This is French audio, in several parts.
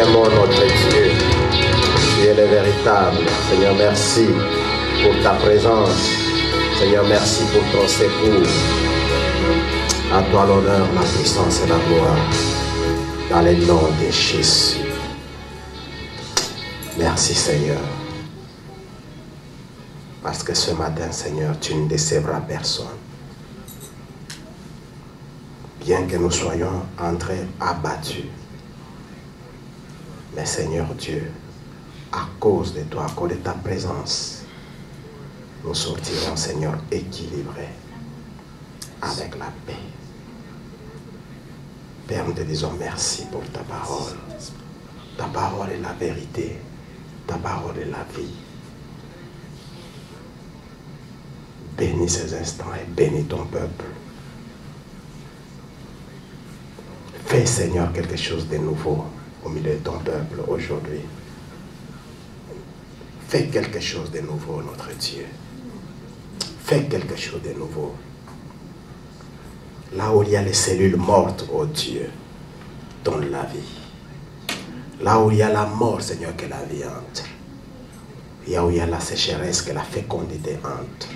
t'aimons, notre Dieu. Tu es le véritable. Seigneur, merci pour ta présence. Seigneur, merci pour ton secours. À toi l'honneur, la puissance et la gloire. Dans le nom de Jésus. Merci, Seigneur. Parce que ce matin, Seigneur, tu ne décevras personne. Bien que nous soyons entrés abattus. Mais Seigneur Dieu, à cause de toi, à cause de ta présence, nous sortirons, Seigneur, équilibrés, avec la paix. Père, nous te disons merci pour ta parole. Ta parole est la vérité. Ta parole est la vie. Bénis ces instants et bénis ton peuple. Fais, Seigneur, quelque chose de nouveau au milieu de ton peuple aujourd'hui. Fais quelque chose de nouveau, notre Dieu. Fais quelque chose de nouveau. Là où il y a les cellules mortes, oh Dieu, donne la vie. Là où il y a la mort, Seigneur, que la vie entre. Là où il y a la sécheresse, que la fécondité entre.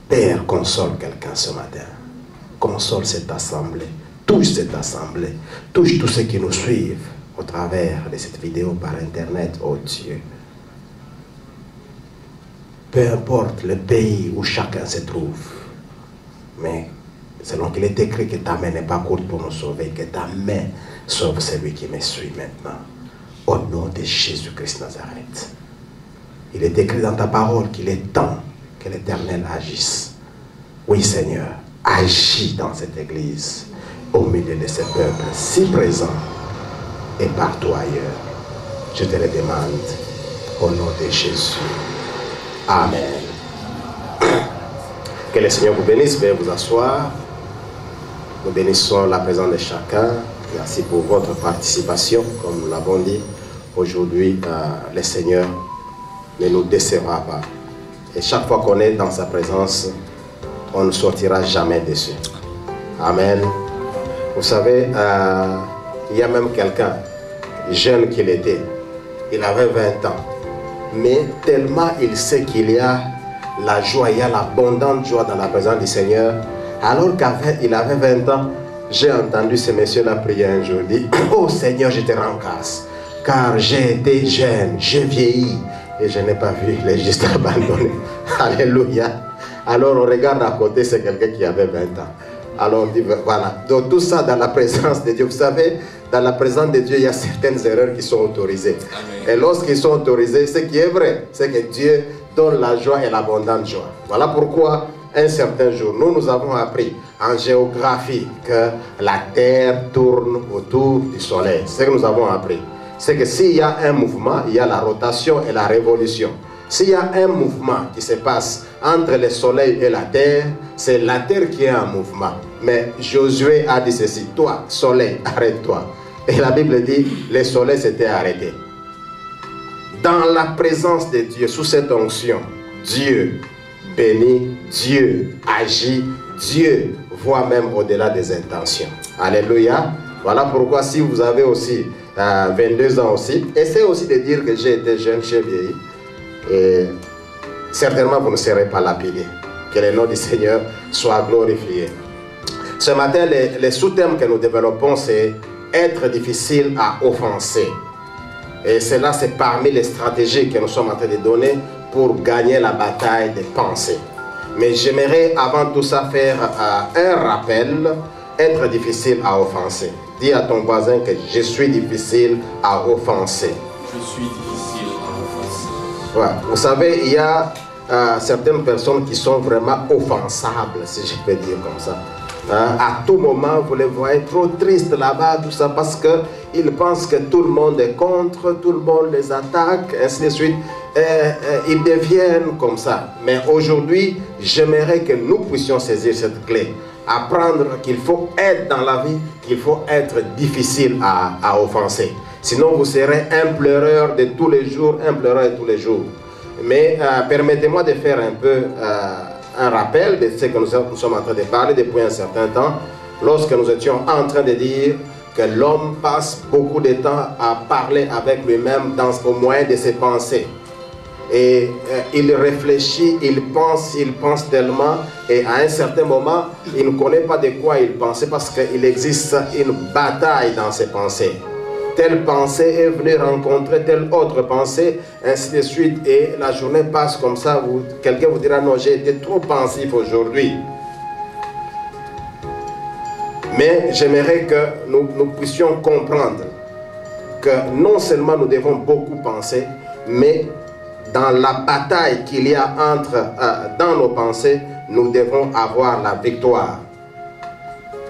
Père, console quelqu'un ce matin. Console cette assemblée. Touche cette assemblée. Touche tous ceux qui nous suivent au travers de cette vidéo par Internet, oh Dieu. Peu importe le pays où chacun se trouve. Mais selon qu'il est écrit que ta main n'est pas courte pour nous sauver, que ta main sauve celui qui me suit maintenant. Au nom de Jésus-Christ Nazareth. Il est écrit dans ta parole qu'il est temps que l'Éternel agisse. Oui, Seigneur, agis dans cette église, au milieu de ce peuple si présent et partout ailleurs. Je te le demande, au nom de Jésus. Amen. Que le Seigneur vous bénisse. Veuillez vous asseoir. Nous bénissons la présence de chacun. Merci pour votre participation. Comme nous l'avons dit, aujourd'hui, le Seigneur ne nous décevra pas. Et chaque fois qu'on est dans sa présence, on ne sortira jamais déçu. Amen. Vous savez, il y a même quelqu'un, jeune qu'il était, il avait 20 ans. Mais tellement il sait qu'il y a la joie, il y a l'abondante joie dans la présence du Seigneur. Alors qu'il avait 20 ans, j'ai entendu ce monsieur-là prier un jour, dit, oh Seigneur, je te rends grâce, car j'ai été jeune, j'ai vieilli, et je n'ai pas vu les justes abandonnés. Alléluia. Alors on regarde à côté, c'est quelqu'un qui avait 20 ans. Alors on dit, voilà. Donc tout ça dans la présence de Dieu. Vous savez, dans la présence de Dieu, il y a certaines erreurs qui sont autorisées. Amen. Et lorsqu'ils sont autorisés, ce qui est vrai, c'est que Dieu donne la joie et l'abondante joie. Voilà pourquoi, un certain jour, nous avons appris en géographie que la terre tourne autour du soleil. C'est ce que nous avons appris. C'est que s'il y a un mouvement, il y a la rotation et la révolution. S'il y a un mouvement qui se passe entre le soleil et la terre, c'est la terre qui est en mouvement. Mais Josué a dit ceci, toi, soleil, arrête-toi. Et la Bible dit, le soleil s'était arrêté. Dans la présence de Dieu, sous cette onction, Dieu bénit, Dieu agit, Dieu voit même au-delà des intentions. Alléluia. Voilà pourquoi si vous avez aussi 22 ans aussi, essayez aussi de dire que j'ai été jeune, j'ai vieilli. Et certainement vous ne serez pas lapidé. Que le nom du Seigneur soit glorifié. Ce matin, les sous-thèmes que nous développons, c'est être difficile à offenser. Et cela, c'est parmi les stratégies que nous sommes en train de donner pour gagner la bataille des pensées. Mais j'aimerais avant tout ça faire un rappel, être difficile à offenser. Dis à ton voisin que je suis difficile à offenser. Je suis difficile à offenser. Ouais. Vous savez, il y a certaines personnes qui sont vraiment offensables, si je peux dire comme ça. À tout moment, vous les voyez trop tristes là-bas, tout ça, parce qu'ils pensent que tout le monde est contre, tout le monde les attaque, ainsi de suite. Ils deviennent comme ça. Mais aujourd'hui, j'aimerais que nous puissions saisir cette clé. Apprendre qu'il faut être dans la vie, qu'il faut être difficile à offenser. Sinon, vous serez un pleureur de tous les jours, un pleureur de tous les jours. Mais permettez-moi de faire un peu un rappel de ce que nous sommes en train de parler depuis un certain temps. Lorsque nous étions en train de dire que l'homme passe beaucoup de temps à parler avec lui-même au moyen de ses pensées. Et il réfléchit, il pense tellement, et à un certain moment, il ne connaît pas de quoi il pensait parce qu'il existe une bataille dans ses pensées. Telle pensée est venue rencontrer telle autre pensée, ainsi de suite, et la journée passe comme ça. Quelqu'un vous dira, non, j'ai été trop pensif aujourd'hui. Mais j'aimerais que nous puissions comprendre que non seulement nous devons beaucoup penser, mais dans la bataille qu'il y a dans nos pensées, nous devons avoir la victoire.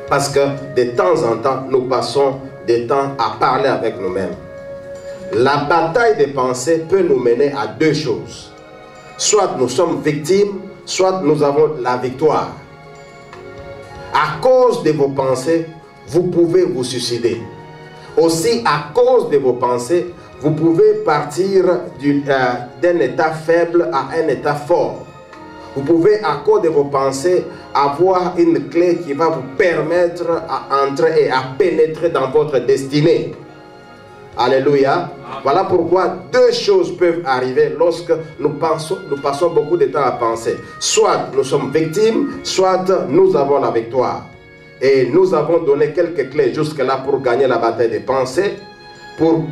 Parce que de temps en temps, nous passons des temps à parler avec nous-mêmes. La bataille des pensées peut nous mener à deux choses. Soit nous sommes victimes, soit nous avons la victoire. À cause de vos pensées, vous pouvez vous suicider. Aussi, à cause de vos pensées, vous pouvez partir d'un état faible à un état fort. Vous pouvez, à cause de vos pensées, avoir une clé qui va vous permettre à entrer et à pénétrer dans votre destinée. Alléluia. Voilà pourquoi deux choses peuvent arriver lorsque nous passons beaucoup de temps à penser. Soit nous sommes victimes, soit nous avons la victoire. Et nous avons donné quelques clés jusque-là pour gagner la bataille des pensées,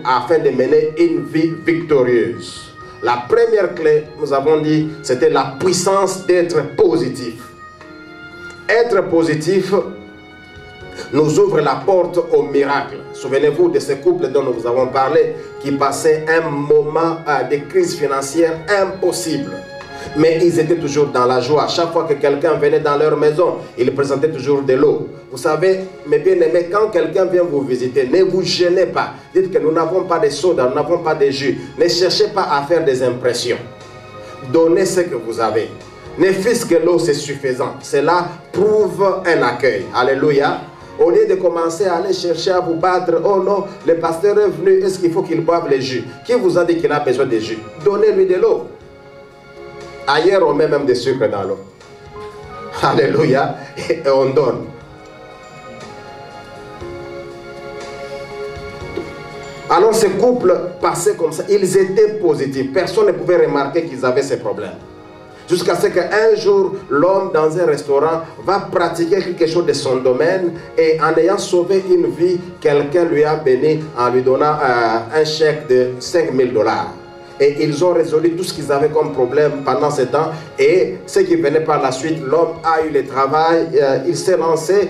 afin de mener une vie victorieuse. La première clé, nous avons dit, c'était la puissance d'être positif. Être positif nous ouvre la porte au miracle. Souvenez-vous de ce couple dont nous vous avons parlé, qui passait un moment de crise financière impossible. Mais ils étaient toujours dans la joie. Chaque fois que quelqu'un venait dans leur maison, ils présentaient toujours de l'eau. Vous savez, mes bien-aimés, quand quelqu'un vient vous visiter, ne vous gênez pas. Dites que nous n'avons pas de soda, nous n'avons pas de jus. Ne cherchez pas à faire des impressions. Donnez ce que vous avez. Ne fût-ce que l'eau, c'est suffisant. Cela prouve un accueil. Alléluia. Au lieu de commencer à aller chercher à vous battre, oh non, le pasteur est venu, est-ce qu'il faut qu'il boive le jus? Qui vous a dit qu'il a besoin de jus? Donnez-lui de l'eau. Ailleurs, on met même des sucres dans l'eau. Alléluia. Et on donne. Alors, ce couple passait comme ça. Ils étaient positifs. Personne ne pouvait remarquer qu'ils avaient ces problèmes. Jusqu'à ce qu'un jour, l'homme dans un restaurant va pratiquer quelque chose de son domaine et en ayant sauvé une vie, quelqu'un lui a béni en lui donnant un chèque de 5 000 $. Et ils ont résolu tout ce qu'ils avaient comme problème pendant ce temps. Et ce qui venait par la suite, l'homme a eu le travail, il s'est lancé,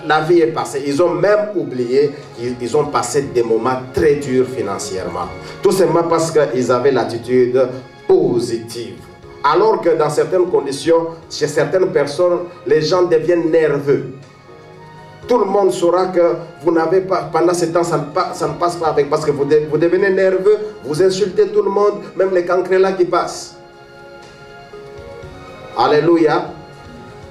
la vie est passée. Ils ont même oublié qu'ils ont passé des moments très durs financièrement. Tout simplement parce qu'ils avaient l'attitude positive. Alors que dans certaines conditions, chez certaines personnes, les gens deviennent nerveux. Tout le monde saura que vous n'avez pas, pendant ce temps, ça ne passe pas avec, parce que vous devenez nerveux, vous insultez tout le monde, même les cancrelats qui passent. Alléluia.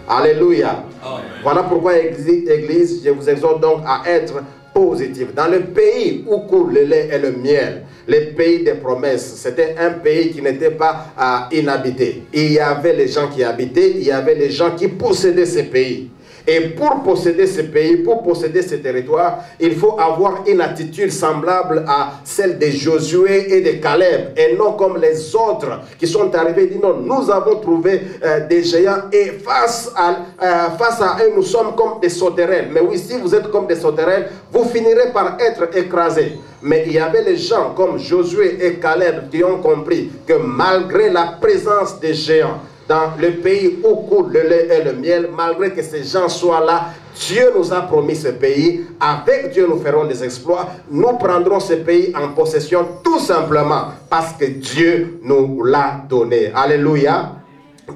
Alléluia. Amen. Voilà pourquoi, Église, je vous exhorte donc à être positif. Dans le pays où coule le lait et le miel, le pays des promesses, c'était un pays qui n'était pas inhabité. Il y avait les gens qui habitaient, il y avait les gens qui possédaient ces pays. Et pour posséder ce pays, pour posséder ce territoire, il faut avoir une attitude semblable à celle de Josué et de Caleb, et non comme les autres qui sont arrivés et disent non, nous avons trouvé des géants et face à eux, nous sommes comme des sauterelles. Mais oui, si vous êtes comme des sauterelles, vous finirez par être écrasés. Mais il y avait les gens comme Josué et Caleb qui ont compris que malgré la présence des géants, dans le pays où coule le lait et le miel, malgré que ces gens soient là, Dieu nous a promis ce pays. Avec Dieu, nous ferons des exploits. Nous prendrons ce pays en possession tout simplement parce que Dieu nous l'a donné. Alléluia.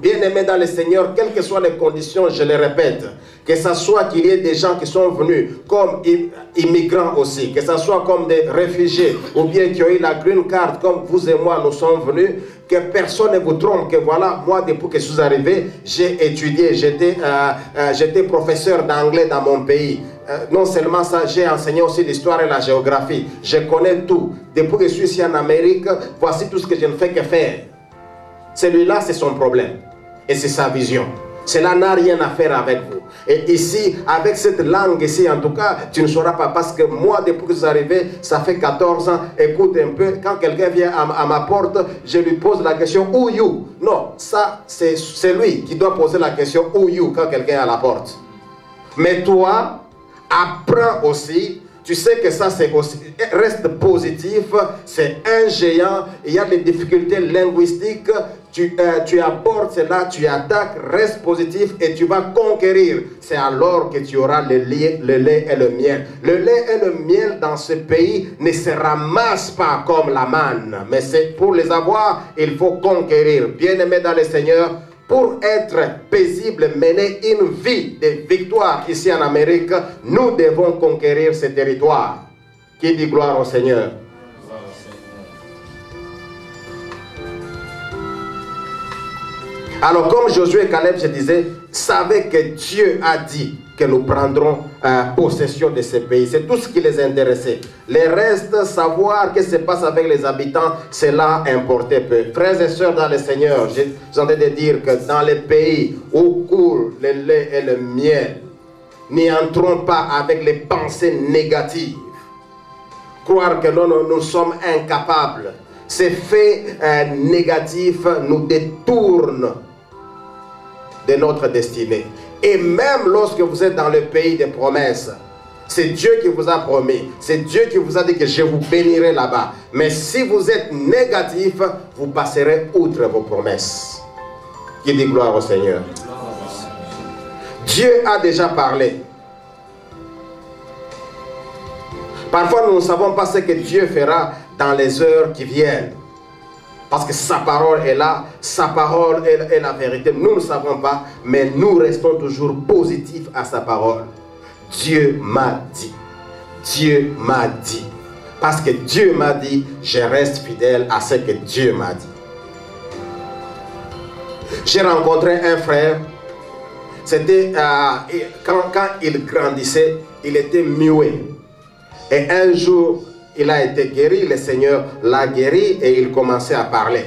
Bien-aimés dans le Seigneur, quelles que soient les conditions, je le répète, que ce soit qu'il y ait des gens qui sont venus comme immigrants aussi, que ce soit comme des réfugiés, ou bien qui ont eu la green card comme vous et moi nous sommes venus, que personne ne vous trompe, que voilà, moi depuis que je suis arrivé, j'ai étudié, j'étais professeur d'anglais dans mon pays. Non seulement ça, j'ai enseigné aussi l'histoire et la géographie. Je connais tout. Depuis que je suis ici en Amérique, voici tout ce que je ne fais que faire. Celui-là, c'est son problème. Et c'est sa vision. Cela n'a rien à faire avec vous. Et ici, avec cette langue ici, en tout cas, tu ne sauras pas. Parce que moi, depuis que je suis arrivé, ça fait 14 ans. Écoute un peu, quand quelqu'un vient à ma porte, je lui pose la question, who you? Non, ça, c'est lui qui doit poser la question, who you, quand quelqu'un est à la porte. Mais toi, apprends aussi. Tu sais que ça, c'est aussi, reste positif, c'est un géant, il y a des difficultés linguistiques, tu abordes cela, tu attaques, reste positif et tu vas conquérir. C'est alors que tu auras le lait et le miel. Le lait et le miel dans ce pays ne se ramassent pas comme la manne, mais c'est pour les avoir, il faut conquérir. Bien-aimé dans le Seigneur, pour être paisible, mener une vie de victoire ici en Amérique, nous devons conquérir ces territoires. Qui dit gloire au Seigneur? Alors comme Josué et Caleb, je disais, savaient que Dieu a dit que nous prendrons possession de ce pays. C'est tout ce qui les intéressait. Le reste, savoir ce qui se passe avec les habitants, cela importait peu. Frères et sœurs dans le Seigneur, j'ai envie de dire que dans les pays où coule le lait et le miel, n'y entrons pas avec les pensées négatives. Croire que nous sommes incapables. Ces faits négatifs nous détournent de notre destinée. Et même lorsque vous êtes dans le pays des promesses, c'est Dieu qui vous a promis, c'est Dieu qui vous a dit que je vous bénirai là-bas. Mais si vous êtes négatif, vous passerez outre vos promesses. Qui dit gloire au Seigneur? Dieu a déjà parlé. Parfois nous ne savons pas ce que Dieu fera dans les heures qui viennent. Parce que sa parole est là, sa parole est la vérité. Nous ne savons pas, mais nous restons toujours positifs à sa parole. Dieu m'a dit. Dieu m'a dit. Parce que Dieu m'a dit, je reste fidèle à ce que Dieu m'a dit. J'ai rencontré un frère. C'était quand il grandissait, il était muet. Et un jour, il a été guéri, le Seigneur l'a guéri et il commençait à parler.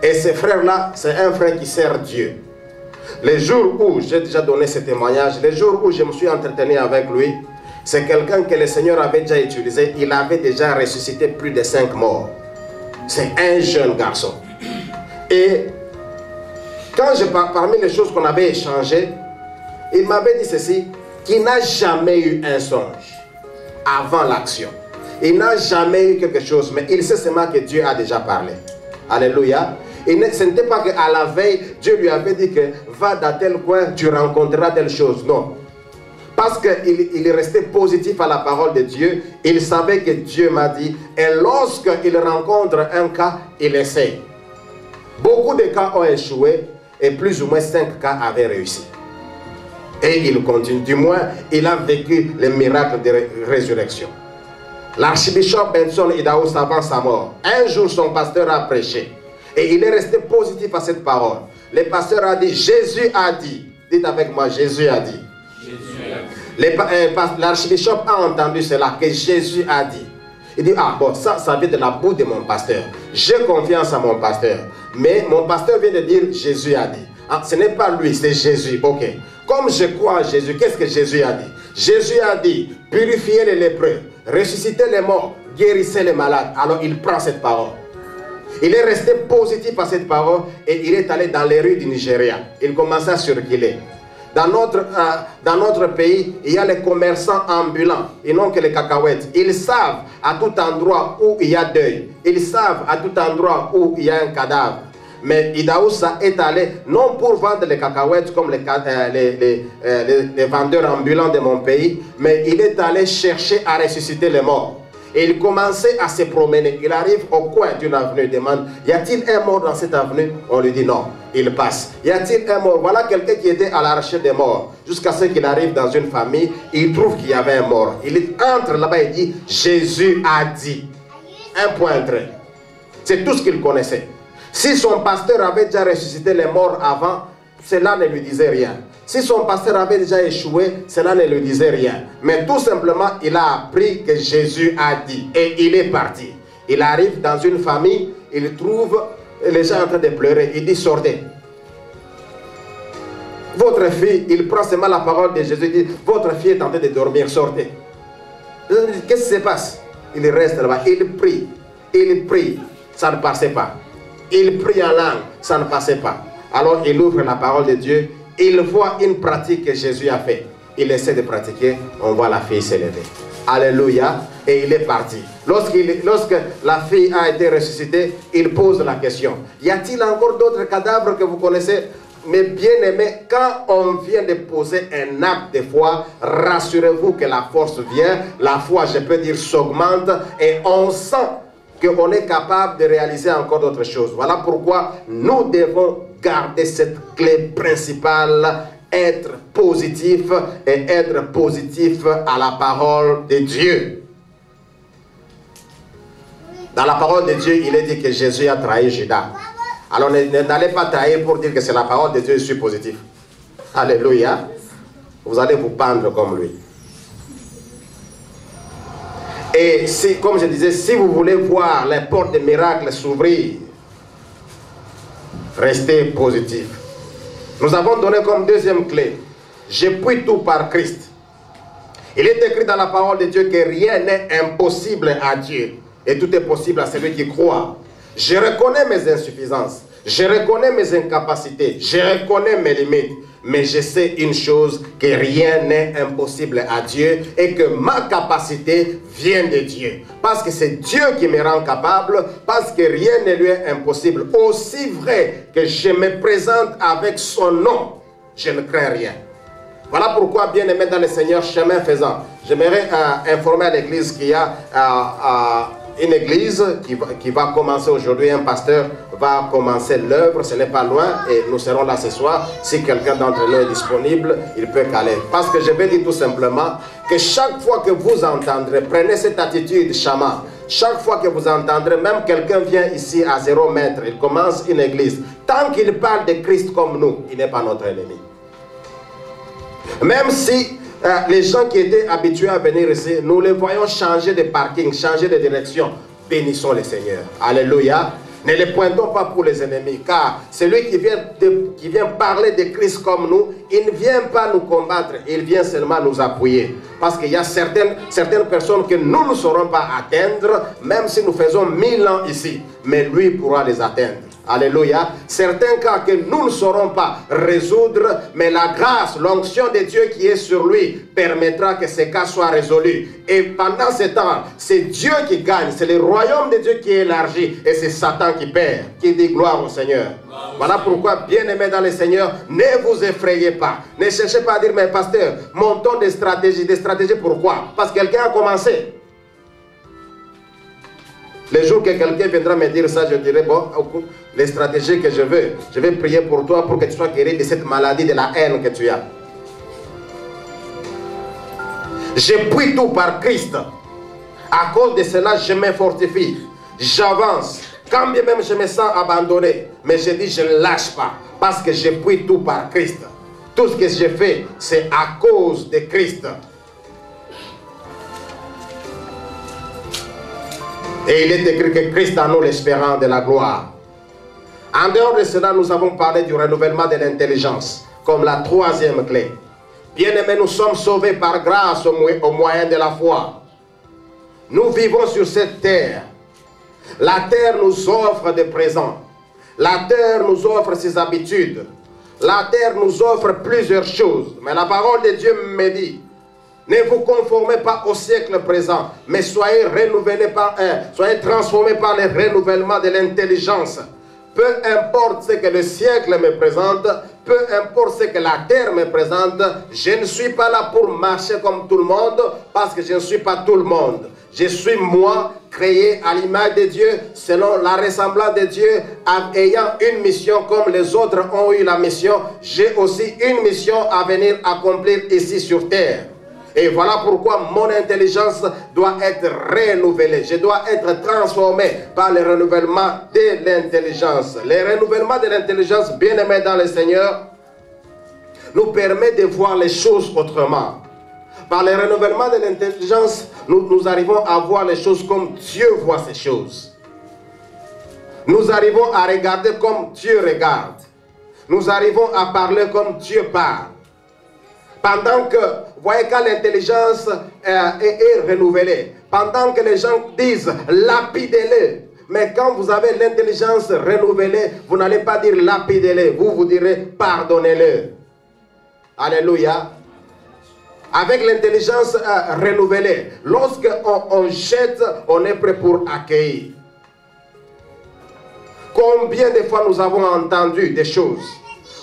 Et ce frère-là, c'est un frère qui sert Dieu. Les jours où, j'ai déjà donné ce témoignage, les jours où je me suis entretenu avec lui, c'est quelqu'un que le Seigneur avait déjà utilisé. Il avait déjà ressuscité plus de 5 morts. C'est un jeune garçon. Et quand parmi les choses qu'on avait échangées, il m'avait dit ceci, qu'il n'a jamais eu un songe avant l'action. Il n'a jamais eu quelque chose, mais il sait seulement que Dieu a déjà parlé. Alléluia. Ce n'était pas qu'à la veille, Dieu lui avait dit que va dans tel coin, tu rencontreras telle chose. Non. Parce qu'il restait positif à la parole de Dieu, il savait que Dieu m'a dit, et lorsqu'il rencontre un cas, il essaie. Beaucoup de cas ont échoué, et plus ou moins 5 cas avaient réussi. Et il continue. Du moins, il a vécu le miracle de résurrection. L'archbishop Benson Idaho avant sa mort, un jour son pasteur a prêché et il est resté positif à cette parole. Le pasteur a dit, Jésus a dit, dites avec moi, Jésus a dit. L'archbishop a entendu cela, que Jésus a dit. Il dit, ah bon, ça vient de la bouche de mon pasteur. J'ai confiance à mon pasteur. Mais mon pasteur vient de dire, Jésus a dit. Ah, ce n'est pas lui, c'est Jésus. Ok. Comme je crois en Jésus, qu'est-ce que Jésus a dit? Jésus a dit, purifiez les lépreux, ressuscitez les morts, guérissez les malades. Alors il prend cette parole. Il est resté positif à cette parole et il est allé dans les rues du Nigeria. Il commençait à circuler. Dans notre pays, il y a les commerçants ambulants, et non que les cacahuètes. Ils savent à tout endroit où il y a deuil. Ils savent à tout endroit où il y a un cadavre. Mais Idaoussa est allé, non pour vendre les cacahuètes comme les vendeurs ambulants de mon pays, mais il est allé chercher à ressusciter les morts. Et il commençait à se promener. Il arrive au coin d'une avenue, il demande, y a-t-il un mort dans cette avenue? On lui dit non. Il passe. Y a-t-il un mort? Voilà quelqu'un qui était à la recherche des morts. Jusqu'à ce qu'il arrive dans une famille, il trouve qu'il y avait un mort. Il entre là-bas et dit, Jésus a dit. Un point trait. C'est tout ce qu'il connaissait. Si son pasteur avait déjà ressuscité les morts avant, cela ne lui disait rien. Si son pasteur avait déjà échoué, cela ne lui disait rien. Mais tout simplement, il a appris que Jésus a dit. Et il est parti. Il arrive dans une famille, il trouve les gens en train de pleurer. Il dit, sortez. Votre fille, il prend seulement la parole de Jésus, il dit, votre fille est en train de dormir, sortez. Qu'est-ce qui se passe? Il reste là-bas, il prie, ça ne passait pas. Il prie en langue, ça ne passait pas. Alors il ouvre la parole de Dieu, il voit une pratique que Jésus a fait. Il essaie de pratiquer, on voit la fille s'élever. Alléluia, et il est parti. Lorsque la fille a été ressuscitée, il pose la question, y a-t-il encore d'autres cadavres que vous connaissez? Mais bien aimé, quand on vient de poser un acte de foi, rassurez-vous que la force vient, la foi, je peux dire, s'augmente et on sent qu'on est capable de réaliser encore d'autres choses. Voilà pourquoi nous devons garder cette clé principale, être positif et être positif à la parole de Dieu. Dans la parole de Dieu, il est dit que Jésus a trahi Judas. Alors n'allez pas trahir pour dire que c'est la parole de Dieu, je suis positif. Alléluia. Vous allez vous pendre comme lui. Et si, comme je disais, si vous voulez voir les portes des miracles s'ouvrir, restez positif. Nous avons donné comme deuxième clé, je puis tout par Christ. Il est écrit dans la parole de Dieu que rien n'est impossible à Dieu. Et tout est possible à celui qui croit. Je reconnais mes insuffisances, je reconnais mes incapacités, je reconnais mes limites. Mais je sais une chose, que rien n'est impossible à Dieu et que ma capacité vient de Dieu. Parce que c'est Dieu qui me rend capable, parce que rien ne lui est impossible. Aussi vrai que je me présente avec son nom, je ne crains rien. Voilà pourquoi, bien aimé dans le Seigneur, chemin faisant, j'aimerais informer à l'église qu'il y a une église qui va commencer aujourd'hui, un pasteur va commencer l'œuvre, ce n'est pas loin et nous serons là ce soir. Si quelqu'un d'entre nous est disponible, il peut caler. Parce que je vais dire tout simplement que chaque fois que vous entendrez, prenez cette attitude chama. Chaque fois que vous entendrez, même quelqu'un vient ici à 0 mètre, il commence une église. Tant qu'il parle de Christ comme nous, il n'est pas notre ennemi. Même si les gens qui étaient habitués à venir ici, nous les voyons changer de parking, changer de direction. Bénissons le Seigneur. Alléluia. Ne les pointons pas pour les ennemis, car celui qui vient parler de Christ comme nous, il ne vient pas nous combattre, il vient seulement nous appuyer. Parce qu'il y a certaines personnes que nous ne saurons pas atteindre, même si nous faisons 1000 ans ici, mais lui pourra les atteindre. Alléluia. Certains cas que nous ne saurons pas résoudre, mais la grâce, l'onction de Dieu qui est sur lui permettra que ces cas soient résolus. Et pendant ce temps, c'est Dieu qui gagne, c'est le royaume de Dieu qui est élargi et c'est Satan qui perd, qui dit gloire au Seigneur. Voilà pourquoi, bien aimé dans le Seigneur, ne vous effrayez pas. Ne cherchez pas à dire, mais pasteur, montons des stratégies. Des stratégies pourquoi? Parce que quelqu'un a commencé. Le jour que quelqu'un viendra me dire ça, je dirai, bon, les stratégies que je vais prier pour toi pour que tu sois guéri de cette maladie de la haine que tu as. Je puis tout par Christ. À cause de cela, je me fortifie. J'avance. Quand bien même je me sens abandonné, mais je dis, je ne lâche pas. Parce que je puis tout par Christ. Tout ce que je fais, c'est à cause de Christ. Et il est écrit que Christ en nous l'espérant de la gloire. En dehors de cela, nous avons parlé du renouvellement de l'intelligence comme la troisième clé. Bien-aimés, nous sommes sauvés par grâce au moyen de la foi. Nous vivons sur cette terre. La terre nous offre des présents. La terre nous offre ses habitudes. La terre nous offre plusieurs choses. Mais la parole de Dieu me dit, ne vous conformez pas au siècle présent, mais soyez transformés par le renouvellement de l'intelligence. Peu importe ce que le siècle me présente, peu importe ce que la terre me présente, je ne suis pas là pour marcher comme tout le monde, parce que je ne suis pas tout le monde. Je suis moi, créé à l'image de Dieu, selon la ressemblance de Dieu, ayant une mission comme les autres ont eu la mission. J'ai aussi une mission à venir accomplir ici sur terre. Et voilà pourquoi mon intelligence doit être renouvelée. Je dois être transformé par le renouvellement de l'intelligence. Le renouvellement de l'intelligence, bien aimé dans le Seigneur, nous permet de voir les choses autrement. Par le renouvellement de l'intelligence, nous arrivons à voir les choses comme Dieu voit ces choses. Nous arrivons à regarder comme Dieu regarde. nous arrivons à parler comme Dieu parle. Pendant que, vous voyez, quand l'intelligence est renouvelée, pendant que les gens disent lapidez-le, mais quand vous avez l'intelligence renouvelée, vous n'allez pas dire lapidez-le, vous direz pardonnez-le. Alléluia. Avec l'intelligence renouvelée, lorsqu'on jette, on est prêt pour accueillir. Combien de fois nous avons entendu des choses?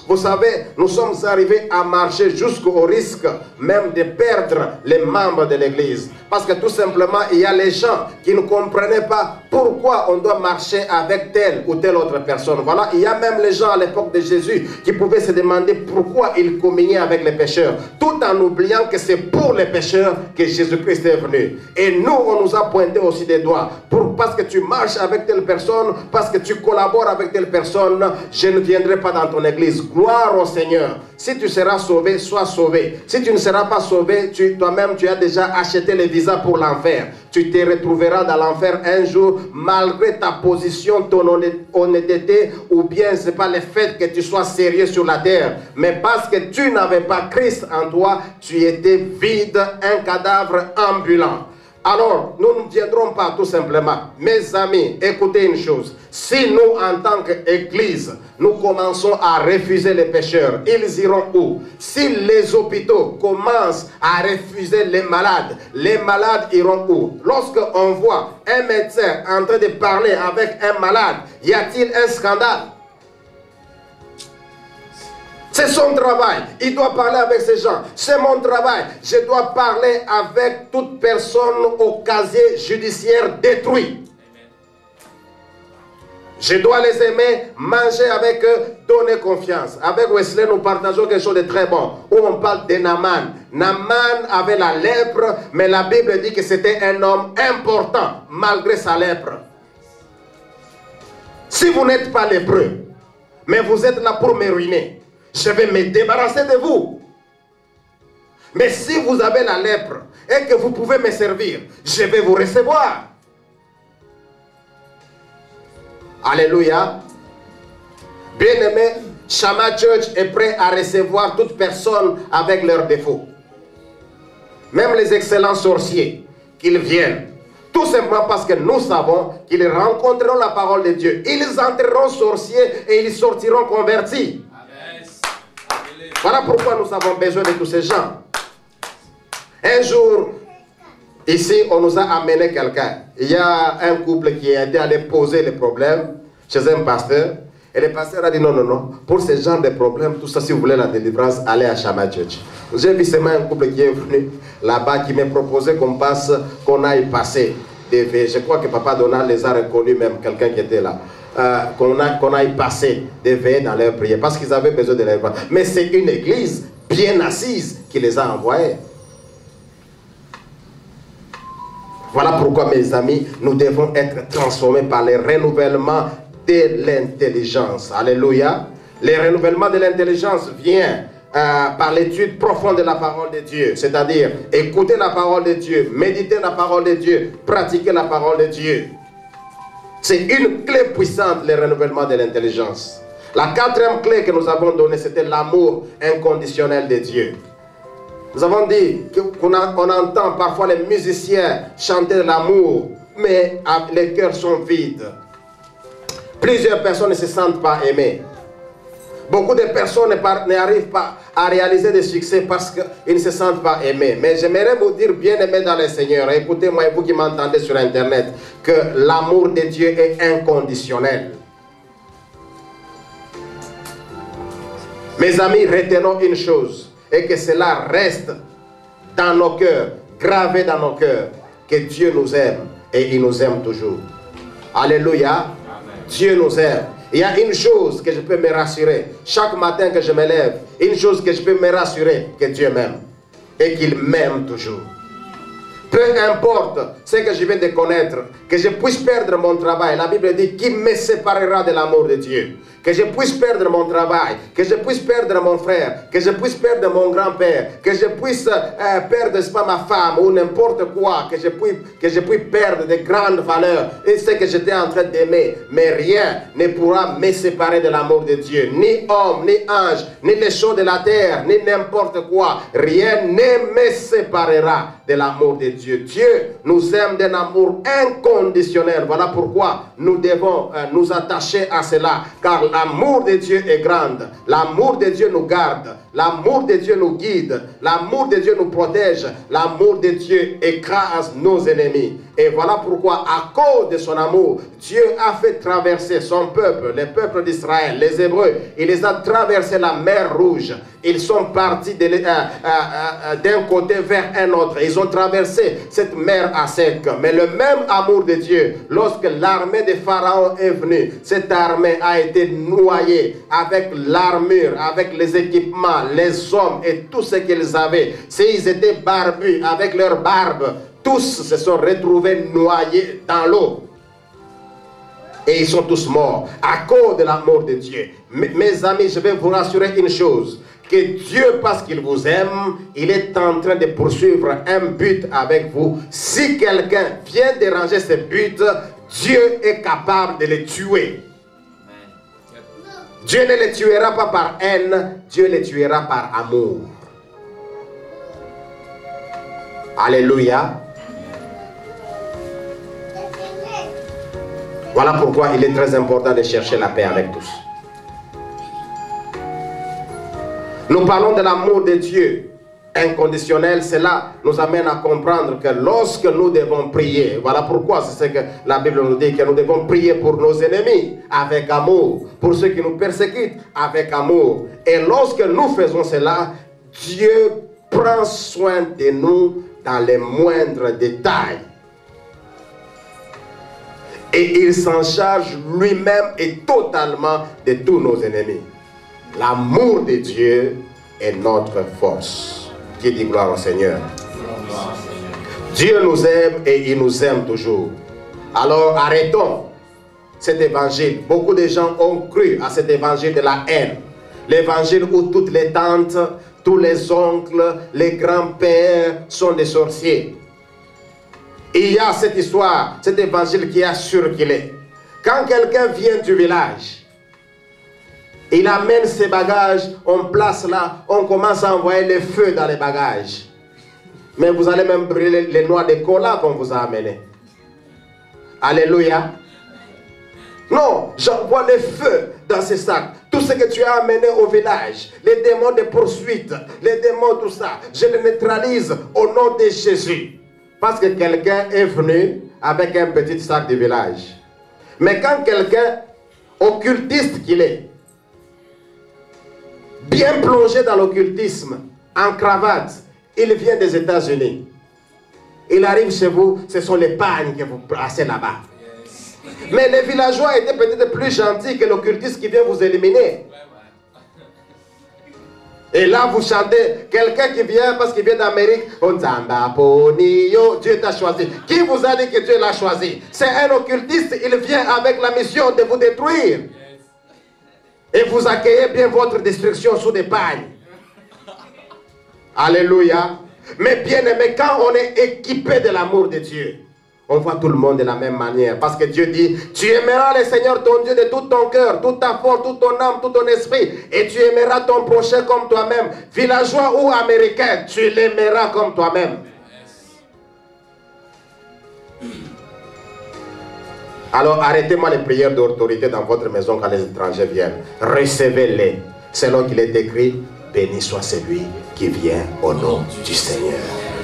Vous savez, nous sommes arrivés à marcher jusqu'au risque même de perdre les membres de l'église. Parce que tout simplement, il y a les gens qui ne comprenaient pas pourquoi on doit marcher avec telle ou telle autre personne. Voilà, il y a même les gens à l'époque de Jésus qui pouvaient se demander pourquoi ils communiaient avec les pécheurs. Tout en oubliant que c'est pour les pécheurs que Jésus-Christ est venu. Et nous, on nous a pointé aussi des doigts. Parce que tu marches avec telle personne, parce que tu collabores avec telle personne, je ne viendrai pas dans ton église. Gloire au Seigneur. Si tu seras sauvé, sois sauvé. Si tu ne seras pas sauvé, toi-même, tu as déjà acheté les visas pour l'enfer. Tu te retrouveras dans l'enfer un jour, malgré ta position, ton honnêteté, ou bien ce n'est pas le fait que tu sois sérieux sur la terre, mais parce que tu n'avais pas Christ en toi, tu étais vide, un cadavre ambulant. Alors, nous ne viendrons pas tout simplement. Mes amis, écoutez une chose. Si nous, en tant qu'Église, nous commençons à refuser les pécheurs, ils iront où? Si les hôpitaux commencent à refuser les malades iront où? Lorsqu'on voit un médecin en train de parler avec un malade, y a-t-il un scandale? C'est son travail. Il doit parler avec ces gens. C'est mon travail. Je dois parler avec toute personne au casier judiciaire détruit. Je dois les aimer, manger avec eux, donner confiance. Avec Wesley, nous partageons quelque chose de très bon. Où on parle de Naaman. Naaman avait la lèpre, mais la Bible dit que c'était un homme important, malgré sa lèpre. Si vous n'êtes pas lépreux, mais vous êtes là pour me ruiner, je vais me débarrasser de vous. Mais si vous avez la lèpre et que vous pouvez me servir, je vais vous recevoir. Alléluia. Bien-aimé, Shammah Church est prêt à recevoir toute personne avec leurs défauts. Même les excellents sorciers, qu'ils viennent. Tout simplement parce que nous savons qu'ils rencontreront la parole de Dieu. Ils entreront sorciers et ils sortiront convertis. Voilà pourquoi nous avons besoin de tous ces gens. Un jour, ici, on nous a amené quelqu'un. Il y a un couple qui est allé poser les problèmes chez un pasteur. Et le pasteur a dit non, non, non. Pour ce genre de problèmes, tout ça, si vous voulez la délivrance, allez à Shammah Church. J'ai vu seulement un couple qui est venu là-bas qui m'a proposé qu'on aille passer des vœux. Je crois que Papa Donald les a reconnus, même quelqu'un qui était là. Qu'on aille passer des veillées dans leur prière parce qu'ils avaient besoin de leur voix. Mais c'est une église bien assise qui les a envoyés. Voilà pourquoi, mes amis, nous devons être transformés par le renouvellement de l'intelligence. Alléluia. Le renouvellement de l'intelligence vient par l'étude profonde de la parole de Dieu. C'est-à-dire écouter la parole de Dieu, méditer la parole de Dieu, pratiquer la parole de Dieu. C'est une clé puissante, le renouvellement de l'intelligence. La quatrième clé que nous avons donnée, c'était l'amour inconditionnel de Dieu. Nous avons dit qu'on entend parfois les musiciens chanter l'amour, mais les cœurs sont vides. Plusieurs personnes ne se sentent pas aimées. Beaucoup de personnes n'arrivent pas à réaliser des succès parce qu'ils ne se sentent pas aimés. Mais j'aimerais vous dire, bien aimés dans le Seigneur, écoutez-moi, vous qui m'entendez sur Internet, que l'amour de Dieu est inconditionnel. Mes amis, retenons une chose, et que cela reste dans nos cœurs, gravé dans nos cœurs, que Dieu nous aime, et il nous aime toujours. Alléluia. Amen. Dieu nous aime. Il y a une chose que je peux me rassurer. Chaque matin que je me lève, une chose que je peux me rassurer, que Dieu m'aime. Et qu'il m'aime toujours. Peu importe ce que je viens de connaître, que je puisse perdre mon travail. La Bible dit, qui me séparera de l'amour de Dieu? Que je puisse perdre mon travail, que je puisse perdre mon frère, que je puisse perdre mon grand-père, que je puisse perdre, n'est-ce pas, ma femme ou n'importe quoi, que je puisse perdre de grandes valeurs et ce que j'étais en train d'aimer. Mais rien ne pourra me séparer de l'amour de Dieu. Ni homme, ni ange, ni les choses de la terre, ni n'importe quoi. Rien ne me séparera de l'amour de Dieu. Dieu nous aime d'un amour inconditionnel. Voilà pourquoi nous devons nous attacher à cela. Car l'amour de Dieu est grand. L'amour de Dieu nous garde. L'amour de Dieu nous guide. L'amour de Dieu nous protège. L'amour de Dieu écrase nos ennemis. Et voilà pourquoi, à cause de son amour, Dieu a fait traverser son peuple, le peuple d'Israël, les Hébreux. Il les a traversé la mer Rouge. Ils sont partis d'un côté vers un autre. Ils ont traversé cette mer à sec. Mais le même amour de Dieu, lorsque l'armée de Pharaon est venue, cette armée a été noyée avec l'armure, avec les équipements, les hommes et tout ce qu'ils avaient. S'ils étaient barbus avec leur barbe, tous se sont retrouvés noyés dans l'eau. Et ils sont tous morts à cause de l'amour de Dieu. Mes amis, je vais vous rassurer une chose. Que Dieu, parce qu'il vous aime, il est en train de poursuivre un but avec vous. Si quelqu'un vient déranger ce but, Dieu est capable de le tuer. Dieu ne le tuera pas par haine, Dieu le tuera par amour. Alléluia. Voilà pourquoi il est très important de chercher la paix avec tous. Nous parlons de l'amour de Dieu inconditionnel. Cela nous amène à comprendre que lorsque nous devons prier, voilà pourquoi c'est ce que la Bible nous dit, que nous devons prier pour nos ennemis avec amour, pour ceux qui nous persécutent avec amour. Et lorsque nous faisons cela, Dieu prend soin de nous dans les moindres détails. Et il s'en charge lui-même et totalement de tous nos ennemis. L'amour de Dieu est notre force. Qui dit gloire au Seigneur? Dieu nous aime et il nous aime toujours. Alors arrêtons cet évangile. Beaucoup de gens ont cru à cet évangile de la haine. L'évangile où toutes les tantes, tous les oncles, les grands-pères sont des sorciers. Il y a cette histoire, cet évangile qui a circulé. Quand quelqu'un vient du village, il amène ses bagages, on place là, on commence à envoyer le feu dans les bagages. Mais vous allez même brûler les noix de cola qu'on vous a amené. Alléluia. Non, j'envoie le feu dans ces sacs. Tout ce que tu as amené au village, les démons de poursuite, les démons, tout ça, je les neutralise au nom de Jésus. Parce que quelqu'un est venu avec un petit sac de village. Mais quand quelqu'un, occultiste qu'il est, bien plongé dans l'occultisme, en cravate, il vient des États-Unis. Il arrive chez vous, ce sont les pagnes que vous placez là-bas. Mais les villageois étaient peut-être plus gentils que l'occultiste qui vient vous éliminer. Et là, vous chantez, quelqu'un qui vient, parce qu'il vient d'Amérique, Dieu t'a choisi. Qui vous a dit que Dieu l'a choisi? C'est un occultiste, il vient avec la mission de vous détruire. Et vous accueillez bien votre destruction sous des pagnes. Alléluia. Mais bien aimé, quand on est équipé de l'amour de Dieu, on voit tout le monde de la même manière. Parce que Dieu dit, tu aimeras le Seigneur ton Dieu de tout ton cœur, toute ta force, toute ton âme, tout ton esprit. Et tu aimeras ton prochain comme toi-même. Villageois ou américain, tu l'aimeras comme toi-même. Alors arrêtez-moi les prières d'autorité dans votre maison quand les étrangers viennent. Recevez-les. Selon qu'il est écrit, béni soit celui qui vient au nom du Seigneur.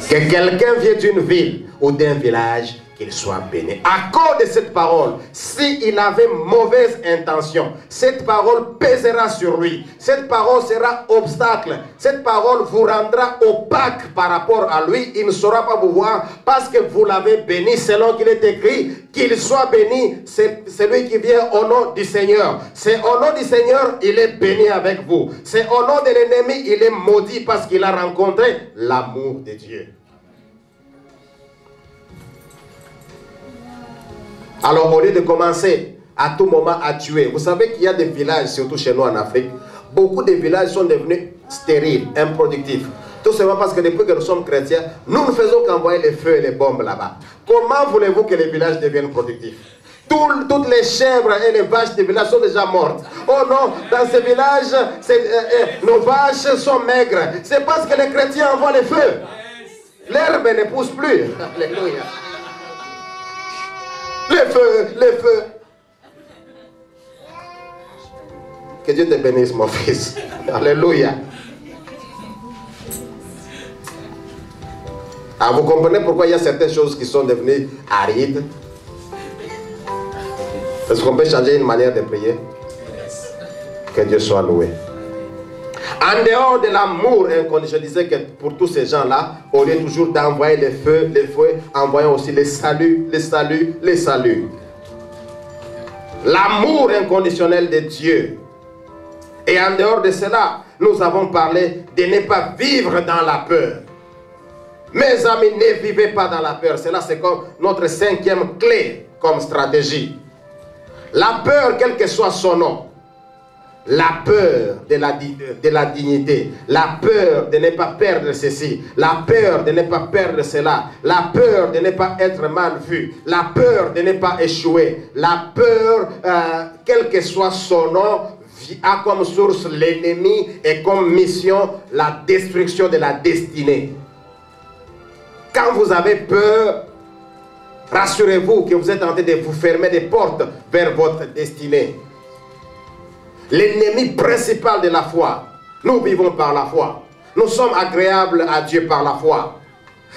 Que quelqu'un vienne d'une ville ou d'un village, qu'il soit béni. À cause de cette parole, s'il avait mauvaise intention, cette parole pèsera sur lui. Cette parole sera obstacle. Cette parole vous rendra opaque par rapport à lui. Il ne saura pas vous voir parce que vous l'avez béni selon qu'il est écrit. Qu'il soit béni, c'est celui qui vient au nom du Seigneur. C'est au nom du Seigneur, il est béni avec vous. C'est au nom de l'ennemi, il est maudit parce qu'il a rencontré l'amour de Dieu. Alors, au lieu de commencer à tout moment à tuer, vous savez qu'il y a des villages, surtout chez nous en Afrique, beaucoup de villages sont devenus stériles, improductifs. Tout simplement parce que depuis que nous sommes chrétiens, nous ne faisons qu'envoyer les feux et les bombes là-bas. Comment voulez-vous que les villages deviennent productifs? Toutes les chèvres et les vaches des villages sont déjà mortes. Oh non, dans ces villages, nos vaches sont maigres. C'est parce que les chrétiens envoient les feux. L'herbe ne pousse plus. Alléluia. Les feux, les feux. Que Dieu te bénisse, mon fils. Alléluia. Ah, vous comprenez pourquoi il y a certaines choses qui sont devenues arides? Est-ce qu'on peut changer une manière de prier? Que Dieu soit loué. En dehors de l'amour inconditionnel, je disais que pour tous ces gens-là, au lieu toujours d'envoyer les feux, envoyons aussi les saluts, les saluts, les saluts. L'amour inconditionnel de Dieu. Et en dehors de cela, nous avons parlé de ne pas vivre dans la peur. Mes amis, ne vivez pas dans la peur. Cela, c'est comme notre 5e clé comme stratégie. La peur, quel que soit son nom, la peur de la dignité, la peur de ne pas perdre ceci, la peur de ne pas perdre cela, la peur de ne pas être mal vu, la peur de ne pas échouer, la peur, quel que soit son nom, a comme source l'ennemi et comme mission la destruction de la destinée. Quand vous avez peur, rassurez-vous que vous êtes en train de vous fermer des portes vers votre destinée. L'ennemi principal de la foi, nous vivons par la foi. Nous sommes agréables à Dieu par la foi.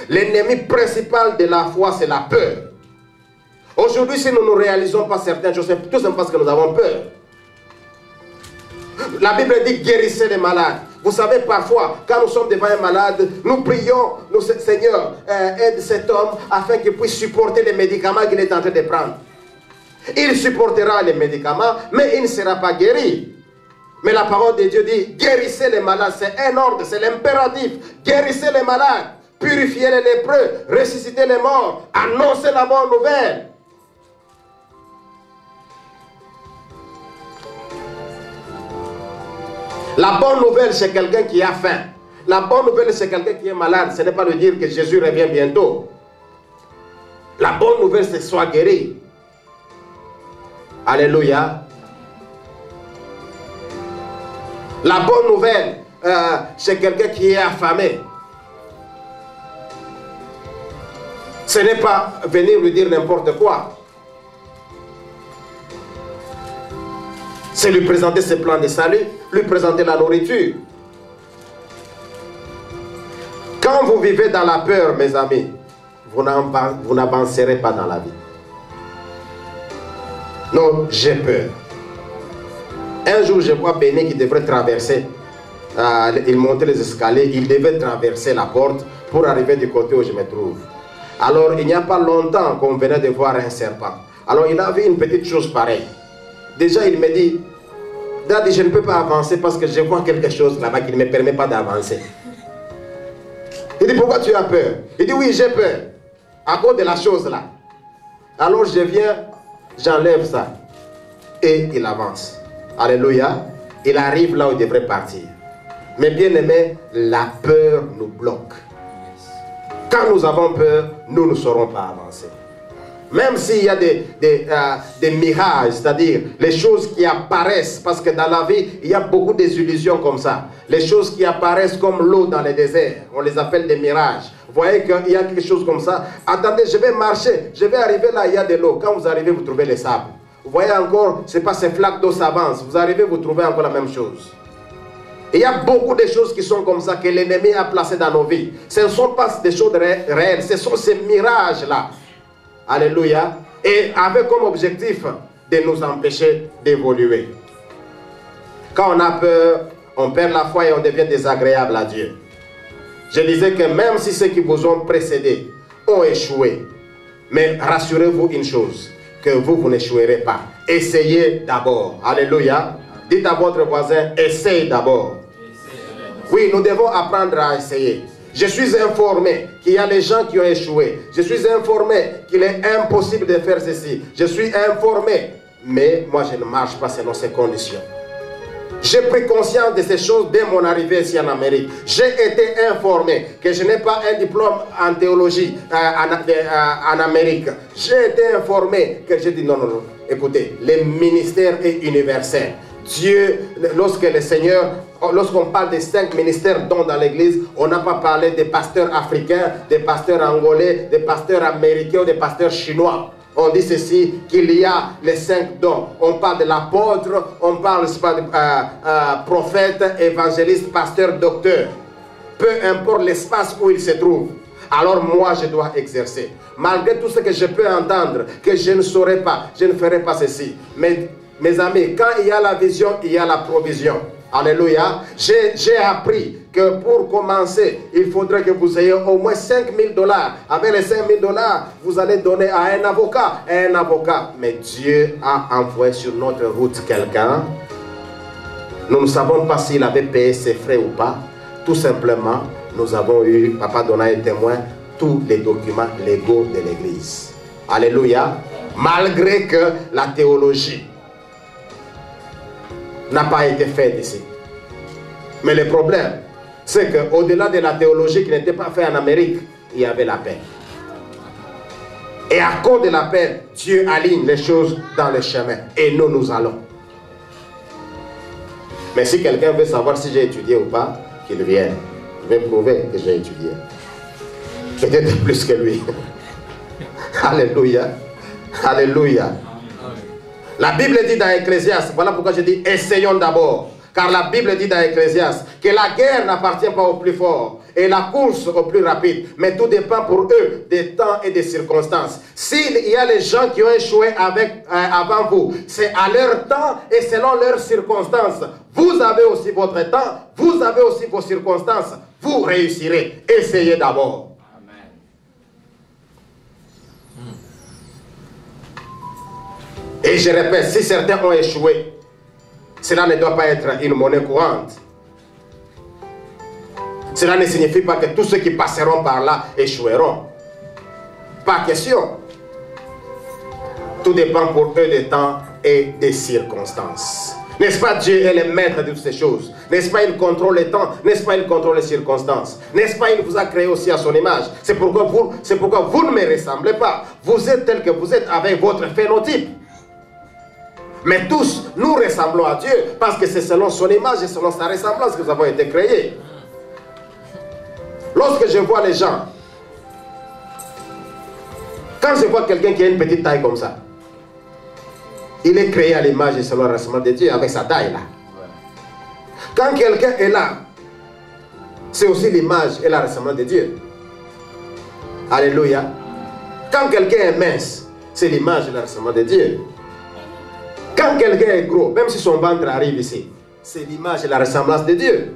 L'ennemi principal de la foi, c'est la peur. Aujourd'hui, si nous ne réalisons pas certaines choses, c'est tout simplement parce que nous avons peur. La Bible dit guérissez les malades. Vous savez, parfois, quand nous sommes devant un malade, nous prions, Seigneur, aide cet homme afin qu'il puisse supporter les médicaments qu'il est en train de prendre. Il supportera les médicaments, mais il ne sera pas guéri. Mais la parole de Dieu dit, guérissez les malades. C'est un ordre, c'est l'impératif. Guérissez les malades, purifiez les lépreux, ressuscitez les morts, annoncez la bonne nouvelle. La bonne nouvelle, c'est quelqu'un qui a faim. La bonne nouvelle, c'est quelqu'un qui est malade. Ce n'est pas de dire que Jésus revient bientôt. La bonne nouvelle, c'est sois guéri. Alléluia. La bonne nouvelle, c'est quelqu'un qui est affamé. Ce n'est pas venir lui dire n'importe quoi. C'est lui présenter ses plans de salut, lui présenter la nourriture. Quand vous vivez dans la peur, mes amis, vous n'avancerez pas dans la vie. Non, j'ai peur. Un jour, je vois Béni qui devrait traverser. Il montait les escaliers, il devait traverser la porte pour arriver du côté où je me trouve. Alors, il n'y a pas longtemps qu'on venait de voir un serpent. Alors, il a vu une petite chose pareille. Déjà, il me dit, Daddy, je ne peux pas avancer parce que je vois quelque chose là-bas qui ne me permet pas d'avancer. Il dit, pourquoi tu as peur? Il dit, oui, j'ai peur. À cause de la chose là. Alors, je viens, j'enlève ça. Et il avance. Alléluia. Il arrive là où il devrait partir. Mais bien aimé, la peur nous bloque. Quand nous avons peur, nous ne saurons pas avancer. Même s'il y a des mirages, c'est-à-dire les choses qui apparaissent, parce que dans la vie, il y a beaucoup d'illusions comme ça. Les choses qui apparaissent comme l'eau dans les déserts, on les appelle des mirages. Vous voyez qu'il y a quelque chose comme ça. Attendez, je vais marcher, je vais arriver là, il y a de l'eau. Quand vous arrivez, vous trouvez les sables. Vous voyez encore, ce n'est pas ces flaques d'eau s'avancent. Vous arrivez, vous trouvez encore la même chose. Il y a beaucoup de choses qui sont comme ça que l'ennemi a placées dans nos vies. Ce ne sont pas des choses réelles, ce sont ces mirages-là. Alléluia. Et avec comme objectif de nous empêcher d'évoluer. Quand on a peur, on perd la foi et on devient désagréable à Dieu. Je disais que même si ceux qui vous ont précédé ont échoué, mais rassurez-vous une chose, que vous n'échouerez pas. Essayez d'abord. Alléluia. Dites à votre voisin, essaye d'abord. Oui, nous devons apprendre à essayer. Je suis informé qu'il y a des gens qui ont échoué. Je suis informé qu'il est impossible de faire ceci. Je suis informé. Mais moi, je ne marche pas selon ces conditions. J'ai pris conscience de ces choses dès mon arrivée ici en Amérique. J'ai été informé que je n'ai pas un diplôme en théologie en Amérique. J'ai été informé que j'ai dit non, non, non. Écoutez, le ministère est universel. Dieu, lorsque le Seigneur, lorsqu'on parle des 5 ministères dont dans l'église, on n'a pas parlé des pasteurs africains, des pasteurs angolais, des pasteurs américains ou des pasteurs chinois. On dit ceci, qu'il y a les 5 dons. On parle de l'apôtre, on parle de prophète, évangéliste, pasteur, docteur. Peu importe l'espace où il se trouve. Alors moi, je dois exercer. Malgré tout ce que je peux entendre, que je ne saurais pas, je ne ferai pas ceci. Mais mes amis, quand il y a la vision, il y a la provision. Alléluia. J'ai appris que pour commencer, il faudrait que vous ayez au moins 5 000 $. Avec les 5 000 $, vous allez donner à un avocat. Mais Dieu a envoyé sur notre route quelqu'un. Nous ne savons pas s'il avait payé ses frais ou pas. Tout simplement, nous avons eu, Papa Donna est témoin, tous les documents légaux de l'église. Alléluia. Malgré que la théologie n'a pas été faite ici. Mais le problème, c'est qu'au-delà de la théologie qui n'était pas faite en Amérique, il y avait la paix. Et à cause de la paix, Dieu aligne les choses dans le chemin. Et nous allons. Mais si quelqu'un veut savoir si j'ai étudié ou pas, qu'il vienne. Je vais prouver que j'ai étudié. Peut-être plus que lui. Alléluia. Alléluia. La Bible dit dans Ecclésiaste, voilà pourquoi je dis essayons d'abord. Car la Bible dit dans Ecclésiaste que la guerre n'appartient pas au plus fort et la course au plus rapide. Mais tout dépend pour eux des temps et des circonstances. S'il y a les gens qui ont échoué avant vous, c'est à leur temps et selon leurs circonstances. Vous avez aussi votre temps, vous avez aussi vos circonstances. Vous réussirez. Essayez d'abord. Et je répète, si certains ont échoué, cela ne doit pas être une monnaie courante. Cela ne signifie pas que tous ceux qui passeront par là échoueront. Pas question. Tout dépend pour eux des temps et des circonstances. N'est-ce pas, Dieu est le maître de toutes ces choses? N'est-ce pas, il contrôle les temps? N'est-ce pas, il contrôle les circonstances? N'est-ce pas, il vous a créé aussi à son image? C'est pourquoi vous ne me ressemblez pas. Vous êtes tel que vous êtes avec votre phénotype. Mais tous, nous ressemblons à Dieu parce que c'est selon son image et selon sa ressemblance que nous avons été créés. Lorsque je vois les gens, quand je vois quelqu'un qui a une petite taille comme ça, il est créé à l'image et selon la ressemblance de Dieu avec sa taille là. Quand quelqu'un est là, c'est aussi l'image et la ressemblance de Dieu. Alléluia. Quand quelqu'un est mince, c'est l'image et la ressemblance de Dieu. Quand quelqu'un est gros, même si son ventre arrive ici, c'est l'image et la ressemblance de Dieu.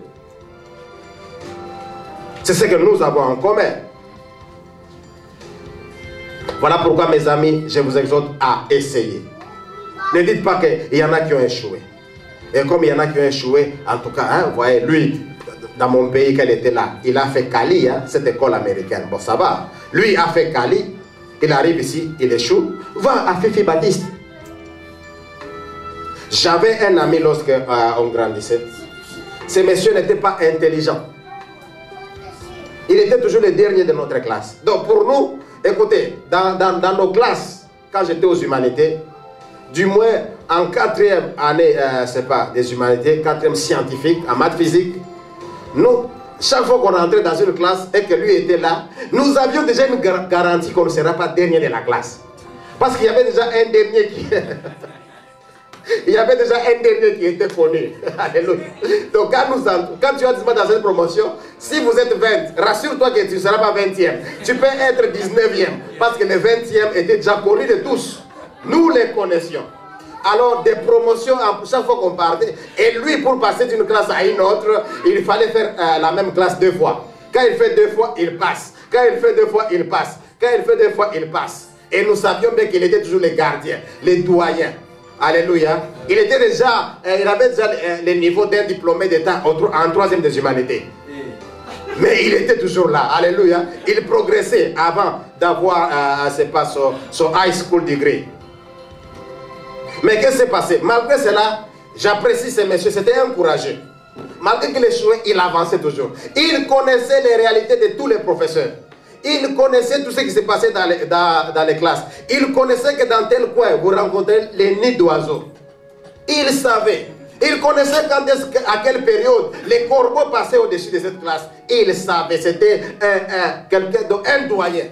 C'est ce que nous avons en commun. Voilà pourquoi, mes amis, je vous exhorte à essayer. Ne dites pas qu'il y en a qui ont échoué. Et comme il y en a qui ont échoué, en tout cas, hein, vous voyez, lui, dans mon pays, quand il était là, il a fait Cali, hein, cette école américaine. Bon, ça va. Lui a fait Cali, il arrive ici, il échoue. Va à Fifi Baptiste. J'avais un ami lorsque on grandissait. Ce monsieur n'était pas intelligent. Il était toujours le dernier de notre classe. Donc pour nous, écoutez, dans nos classes, quand j'étais aux humanités, du moins en 4e année, c'est pas des humanités, 4e scientifique, en maths physique, nous, chaque fois qu'on rentrait dans une classe et que lui était là, nous avions déjà une garantie qu'on ne sera pas dernier de la classe. Parce qu'il y avait déjà un dernier qui... Il y avait déjà un dernier qui était connu. Alléluia. Donc quand tu as dans cette promotion, si vous êtes 20, rassure-toi que tu ne seras pas 20e. Tu peux être 19e. Parce que le 20e était déjà connu de tous. Nous les connaissions. Alors des promotions, chaque fois qu'on partait, et lui pour passer d'une classe à une autre, il fallait faire la même classe 2 fois. Quand il fait 2 fois, il passe. Quand il fait 2 fois, il passe. Quand il fait 2 fois, il passe. Et nous savions bien qu'il était toujours les gardiens, les doyens. Alléluia. Il avait déjà le niveau d'un diplômé d'État en 3e des humanités. Mais il était toujours là. Alléluia. Il progressait avant d'avoir son high school degree. Mais qu'est-ce qui s'est passé? Malgré cela, j'apprécie ces messieurs. C'était encouragé. Malgré qu'il échouait, il avançait toujours. Il connaissait les réalités de tous les professeurs. Il connaissait tout ce qui se passait dans les classes. Il connaissait que dans tel coin, vous rencontrez les nids d'oiseaux. Il savait. Il connaissait à quelle période les corbeaux passaient au-dessus de cette classe. Il savait. C'était un doyen.